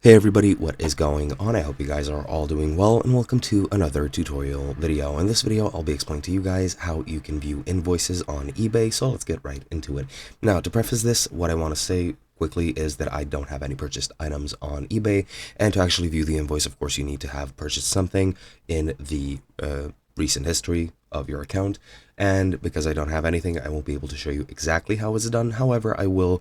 Hey everybody, what is going on? I hope you guys are all doing well, and welcome to another tutorial video. In this video, I'll be explaining to you guys how you can view invoices on eBay, so let's get right into it. Now, to preface this, what I want to say quickly is that I don't have any purchased items on eBay, and to actually view the invoice, of course, you need to have purchased something in the recent history of your account. And because I don't have anything, I won't be able to show you exactly how it's done. However, I will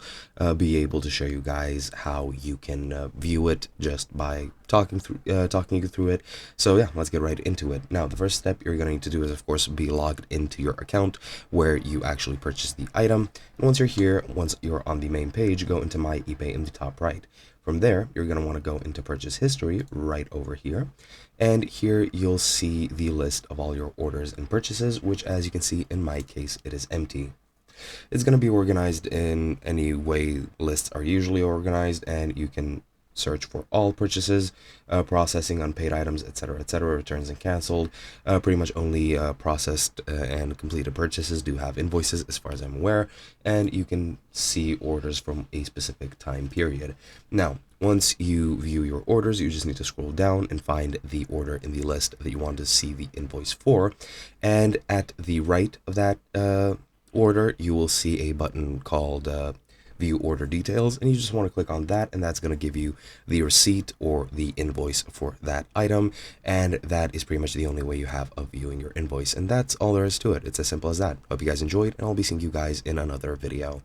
be able to show you guys how you can view it just by talking you through it. So yeah, let's get right into it. Now, the first step you're going to need to do is, of course, be logged into your account where you actually purchased the item. And once you're here, once you're on the main page, go into My eBay in the top right. From there, you're going to want to go into purchase history right over here. And here you'll see the list of all your orders and purchases, which, as you can see, in my case, it is empty. It's going to be organized in any way lists are usually organized, and you can search for all purchases, processing, unpaid items, etc., returns and canceled. Pretty much only processed and completed purchases do have invoices, as far as I'm aware, and you can see orders from a specific time period. Now, once you view your orders, you just need to scroll down and find the order in the list that you want to see the invoice for, and at the right of that order, you will see a button called view order details, and you just want to click on that, and that's going to give you the receipt or the invoice for that item. And that is pretty much the only way you have of viewing your invoice, and that's all there is to it. It's as simple as that. Hope you guys enjoyed, and I'll be seeing you guys in another video.